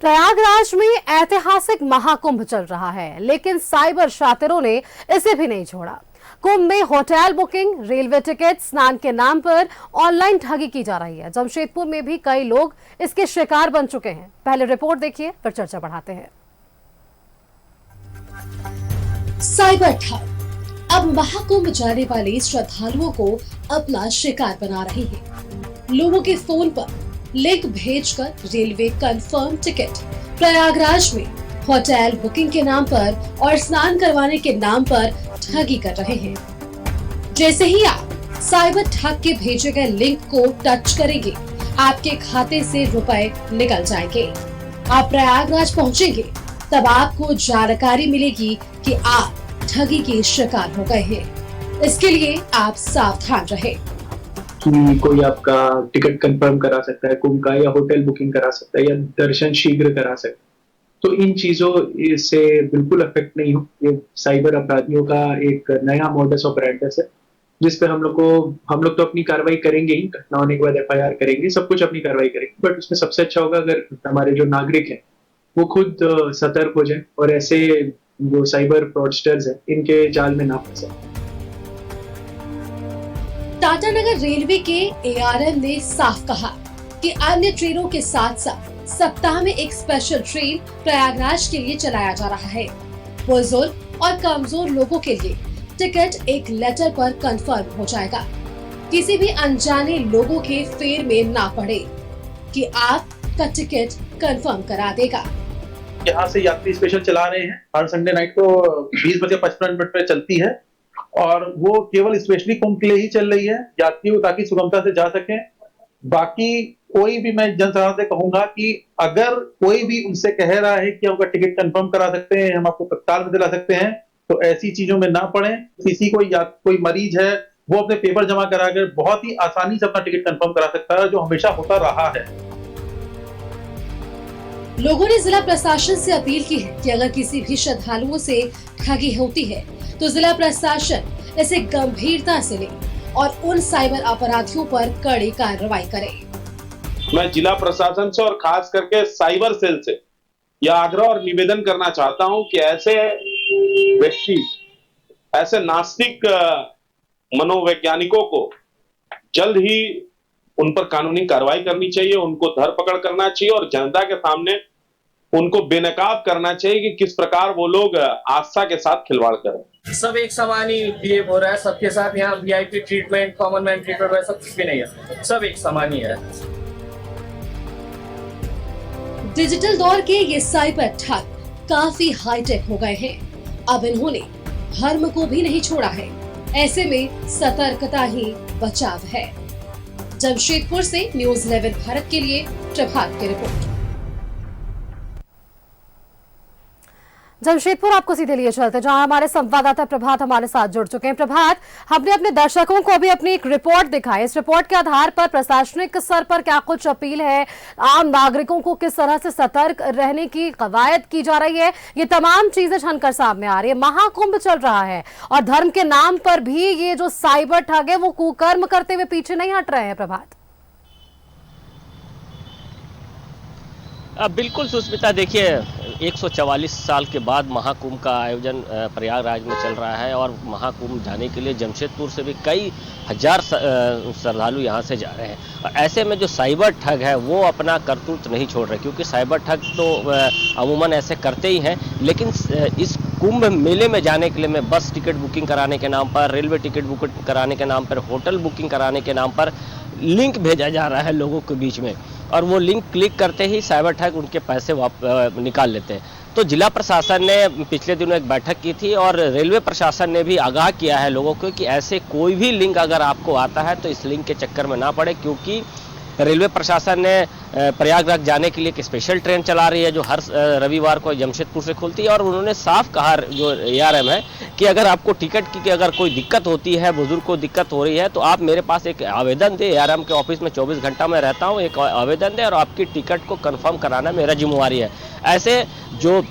प्रयागराज में ऐतिहासिक महाकुंभ चल रहा है, लेकिन साइबर शातिरों ने इसे भी नहीं छोड़ा। कुंभ में होटल बुकिंग, रेलवे टिकट, स्नान के नाम पर ऑनलाइन ठगी की जा रही है। जमशेदपुर में भी कई लोग इसके शिकार बन चुके हैं। पहले रिपोर्ट देखिए, फिर चर्चा बढ़ाते हैं। साइबर ठग अब महाकुंभ जाने वाले श्रद्धालुओं को अपना शिकार बना रही है। लोगों के फोन पर लिंक भेजकर रेलवे कंफर्म टिकट, प्रयागराज में होटल बुकिंग के नाम पर और स्नान करवाने के नाम पर ठगी कर रहे हैं। जैसे ही आप साइबर ठग के भेजे गए लिंक को टच करेंगे, आपके खाते से रुपए निकल जाएंगे। आप प्रयागराज पहुंचेंगे, तब आपको जानकारी मिलेगी कि आप ठगी के शिकार हो गए हैं। इसके लिए आप सावधान रहें। कि कोई आपका टिकट कंफर्म करा सकता है कुंभ का, या होटल बुकिंग करा सकता है, या दर्शन शीघ्र करा सकता है। तो इन चीजों से बिल्कुल अफेक्ट नहीं हो। ये साइबर अपराधियों का एक नया मॉडस ऑपरेंडस है, जिस पर हम लोग तो अपनी कार्रवाई करेंगे ही। घटना होने के बाद एफआईआर करेंगे, सब कुछ अपनी कार्रवाई करेंगे। बट उसमें सबसे अच्छा होगा अगर हमारे जो नागरिक हैं वो खुद सतर्क हो जाए और ऐसे जो साइबर फ्रॉडस्टर्स हैं इनके जाल में ना फंसे। टाटानगर रेलवे के एआरएम ने साफ कहा कि अन्य ट्रेनों के साथ साथ सप्ताह में एक स्पेशल ट्रेन प्रयागराज के लिए चलाया जा रहा है। बुजुर्ग और कमजोर लोगों के लिए टिकट एक लेटर पर कंफर्म हो जाएगा। किसी भी अनजाने लोगों के फेर में ना पड़े कि आपका टिकट कंफर्म करा देगा। यहाँ से यात्री स्पेशल चला रहे हैं। हर संडे नाइट को 20:55 पे चलती है और वो केवल स्पेशली कुंभ के लिए ही चल रही है, यात्रियों ताकि सुगमता से जा सके। बाकी कोई भी, मैं जनसाधारण से कहूंगा कि अगर कोई भी उनसे कह रहा है कि आपका टिकट कंफर्म करा सकते हैं, हम आपको तत्काल में दिला सकते हैं, तो ऐसी चीजों में ना पड़े। किसी को या कोई मरीज है वो अपने पेपर जमा कराकर बहुत ही आसानी से अपना टिकट कंफर्म करा सकता है, जो हमेशा होता रहा है। लोगों ने जिला प्रशासन से अपील की है कि अगर किसी भी श्रद्धालुओं से ठगी होती है तो जिला प्रशासन इसे गंभीरता से ले और उन साइबर अपराधियों पर कड़ी कार्रवाई करे। मैं जिला प्रशासन से और खास करके साइबर सेल से यह आग्रह और निवेदन करना चाहता हूं कि ऐसे व्यक्ति, ऐसे नास्तिक मनोवैज्ञानिकों को जल्द ही उन पर कानूनी कार्रवाई करनी चाहिए, उनको धरपकड़ करना चाहिए और जनता के सामने उनको बेनकाब करना चाहिए कि किस प्रकार वो लोग आस्था के साथ खिलवाड़ करें। सब एक समान ही बिहेव हो रहा है सबके साथ। यहाँ VIP treatment, common man treatment वैसा कुछ भी नहीं है, सब एक समान ही है। डिजिटल दौर के ये साइबर ठग काफी हाईटेक हो गए हैं। अब इन्होंने धर्म को भी नहीं छोड़ा है। ऐसे में सतर्कता ही बचाव है। जमशेदपुर से न्यूज़ 11 भारत के लिए प्रभात की रिपोर्ट। जमशेदपुर आपको सीधे लिए चलते, जहां हमारे संवाददाता प्रभात हमारे साथ जुड़ चुके हैं। प्रभात, हमने अपने दर्शकों को अभी अपनी एक रिपोर्ट दिखाई। इस रिपोर्ट के आधार पर प्रशासनिक स्तर पर क्या कुछ अपील है, आम नागरिकों को किस तरह से सतर्क रहने की कवायद की जा रही है, ये तमाम चीजें छनकर सामने आ रही है। महाकुंभ चल रहा है और धर्म के नाम पर भी ये जो साइबर ठग है वो कुकर्म करते हुए पीछे नहीं हट रहे हैं। प्रभात, बिल्कुल सुस्मिता, देखिए 144 साल के बाद महाकुंभ का आयोजन प्रयागराज में चल रहा है और महाकुंभ जाने के लिए जमशेदपुर से भी कई हजार श्रद्धालु यहाँ से जा रहे हैं। और ऐसे में जो साइबर ठग है वो अपना करतूत नहीं छोड़ रहे, क्योंकि साइबर ठग तो अमूमन ऐसे करते ही हैं। लेकिन इस कुंभ मेले में जाने के लिए में बस टिकट बुकिंग कराने के नाम पर, रेलवे टिकट बुकिंग कराने के नाम पर, होटल बुकिंग कराने के नाम पर लिंक भेजा जा रहा है लोगों के बीच में, और वो लिंक क्लिक करते ही साइबर ठग उनके पैसे निकाल लेते हैं। तो जिला प्रशासन ने पिछले दिनों एक बैठक की थी और रेलवे प्रशासन ने भी आगाह किया है लोगों को कि ऐसे कोई भी लिंक अगर आपको आता है तो इस लिंक के चक्कर में ना पड़े, क्योंकि रेलवे प्रशासन ने प्रयागराज जाने के लिए एक स्पेशल ट्रेन चला रही है जो हर रविवार को जमशेदपुर से खुलती है। और उन्होंने साफ कहा, जो एआरएम है, कि अगर आपको टिकट की अगर कोई दिक्कत होती है, बुजुर्ग को दिक्कत हो रही है, तो आप मेरे पास एक आवेदन दें। एआरएम के ऑफिस में 24 घंटा में रहता हूँ, एक आवेदन दें और आपकी टिकट को कन्फर्म कराना मेरा जिम्मेवारी है। ऐसे जो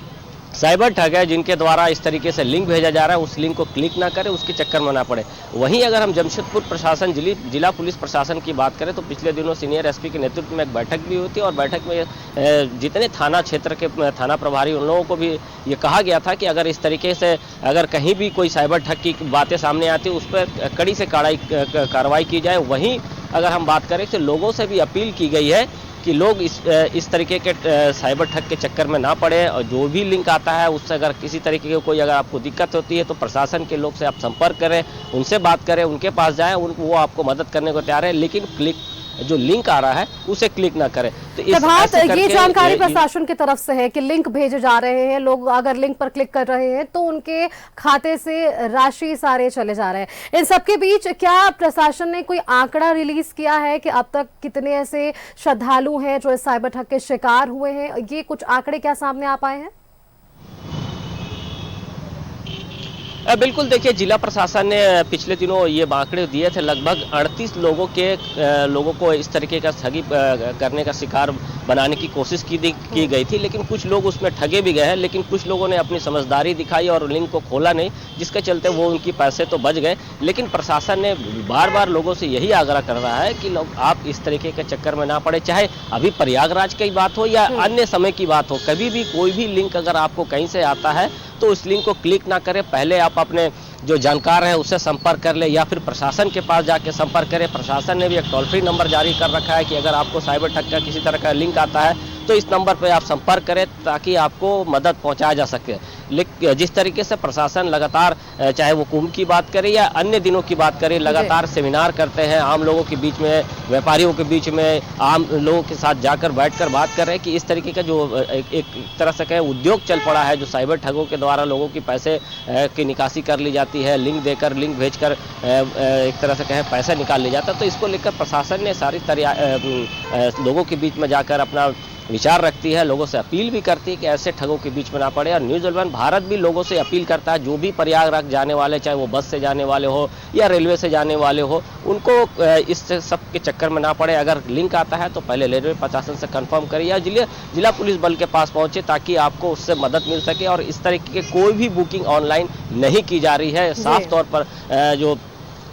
साइबर ठग है जिनके द्वारा इस तरीके से लिंक भेजा जा रहा है, उस लिंक को क्लिक ना करें, उसके चक्कर में ना पड़े। वहीं अगर हम जमशेदपुर प्रशासन जिला पुलिस प्रशासन की बात करें तो पिछले दिनों सीनियर एसपी के नेतृत्व में एक बैठक भी हुई थी और बैठक में जितने थाना क्षेत्र के थाना प्रभारी उन लोगों को भी ये कहा गया था कि अगर इस तरीके से अगर कहीं भी कोई साइबर ठग की बातें सामने आती है उस पर कड़ी से कार्रवाई की जाए। वहीं अगर हम बात करें तो लोगों से भी अपील की गई है कि लोग इस तरीके के साइबर ठग के चक्कर में ना पड़े और जो भी लिंक आता है उससे अगर किसी तरीके की कोई अगर आपको दिक्कत होती है तो प्रशासन के लोग से आप संपर्क करें, उनसे बात करें, उनके पास जाएं, वो आपको मदद करने को तैयार है, लेकिन जो लिंक आ रहा है उसे क्लिक ना करें। तो प्रभात, ये जानकारी प्रशासन की तरफ से है कि लिंक भेजे जा रहे हैं, लोग अगर लिंक पर क्लिक कर रहे हैं तो उनके खाते से राशि सारे चले जा रहे हैं। इन सबके बीच क्या प्रशासन ने कोई आंकड़ा रिलीज किया है कि अब तक कितने ऐसे श्रद्धालु हैं जो इस साइबर ठग के शिकार हुए हैं? ये कुछ आंकड़े क्या सामने आ पाए हैं? बिल्कुल, देखिए जिला प्रशासन ने पिछले दिनों ये आंकड़े दिए थे, लगभग 38 लोगों को इस तरीके का ठगी करने का शिकार बनाने की कोशिश की गई थी, लेकिन कुछ लोग उसमें ठगे भी गए हैं, लेकिन कुछ लोगों ने अपनी समझदारी दिखाई और लिंक को खोला नहीं, जिसके चलते वो उनकी पैसे तो बच गए। लेकिन प्रशासन ने बार बार लोगों से यही आग्रह कर रहा है कि लोग आप इस तरीके के चक्कर में ना पड़े, चाहे अभी प्रयागराज की बात हो या अन्य समय की बात हो, कभी भी कोई भी लिंक अगर आपको कहीं से आता है तो उस लिंक को क्लिक ना करें। पहले आप अपने जो जानकार है उससे संपर्क कर ले या फिर प्रशासन के पास जाके संपर्क करें। प्रशासन ने भी एक टोल फ्री नंबर जारी कर रखा है कि अगर आपको साइबर ठग का किसी तरह का लिंक आता है तो इस नंबर पर आप संपर्क करें ताकि आपको मदद पहुंचाया जा सके। लेकिन जिस तरीके से प्रशासन लगातार, चाहे वो कुंभ की बात करे या अन्य दिनों की बात करे, लगातार सेमिनार करते हैं, आम लोगों के बीच में, व्यापारियों के बीच में, आम लोगों के साथ जाकर बैठकर बात कर रहे हैं कि इस तरीके का जो एक तरह से कहे उद्योग चल पड़ा है, जो साइबर ठगों के द्वारा लोगों की पैसे की निकासी कर ली जाती है, लिंक देकर, लिंक भेजकर एक तरह से कहे पैसा निकाल लिया जाता है। तो इसको लेकर प्रशासन ने सारी लोगों के बीच में जाकर अपना विचार रखती है, लोगों से अपील भी करती है कि ऐसे ठगों के बीच में ना पड़े। और न्यूज़ 11 भारत भी लोगों से अपील करता है, जो भी प्रयागराज जाने वाले, चाहे वो बस से जाने वाले हो या रेलवे से जाने वाले हो, उनको इस सब के चक्कर में ना पड़े। अगर लिंक आता है तो पहले रेलवे प्रशासन से कंफर्म करें या जिला पुलिस बल के पास पहुंचे ताकि आपको उससे मदद मिल सके। और इस तरीके की कोई भी बुकिंग ऑनलाइन नहीं की जा रही है। साफ तौर पर जो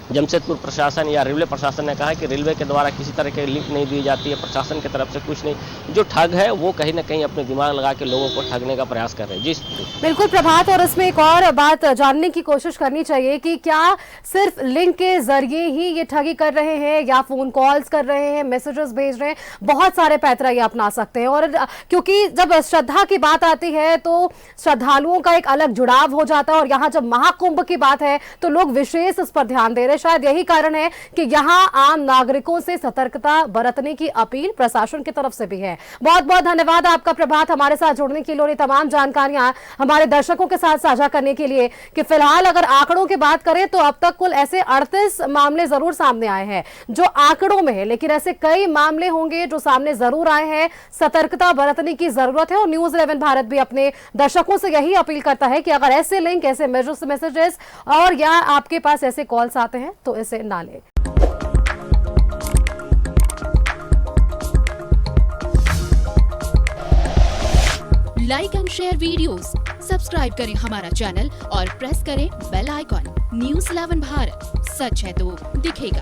जमशेदपुर प्रशासन या रेलवे प्रशासन ने कहा है कि रेलवे के द्वारा किसी तरह की लिंक नहीं दी जाती है, प्रशासन की तरफ से कुछ नहीं। जो ठग है वो कहीं ना कहीं अपने दिमाग लगा के लोगों को ठगने का प्रयास कर रहे हैं। जी बिल्कुल प्रभात, और इसमें एक और बात जानने की कोशिश करनी चाहिए कि क्या सिर्फ लिंक के जरिए ही ये ठगी कर रहे हैं या फोन कॉल्स कर रहे हैं, मैसेजेस भेज रहे हैं? बहुत सारे पैतरा ये अपना सकते हैं। और क्योंकि जब श्रद्धा की बात आती है तो श्रद्धालुओं का एक अलग जुड़ाव हो जाता है और यहाँ जब महाकुंभ की बात है तो लोग विशेष इस पर ध्यान दे रहे हैं। शायद यही कारण है कि यहां आम नागरिकों से सतर्कता बरतने की अपील प्रशासन की तरफ से भी है। बहुत बहुत धन्यवाद आपका प्रभात, हमारे साथ जुड़ने के लिए, तमाम जानकारियां हमारे दर्शकों के साथ साझा करने के लिए। कि फिलहाल अगर आंकड़ों की बात करें तो अब तक कुल ऐसे 38 मामले जरूर सामने आए हैं जो आंकड़ों में है, लेकिन ऐसे कई मामले होंगे जो सामने जरूर आए हैं। सतर्कता बरतने की जरूरत है और न्यूज़ 11 भारत भी अपने दर्शकों से यही अपील करता है कि अगर ऐसे लिंक, ऐसे मैसेजेस और या आपके पास ऐसे कॉल्स आते हैं तो इसे ना लें। Like and share videos, subscribe करें हमारा चैनल और प्रेस करें बेल आइकॉन। न्यूज़ 11 भारत, सच है तो दिखेगा।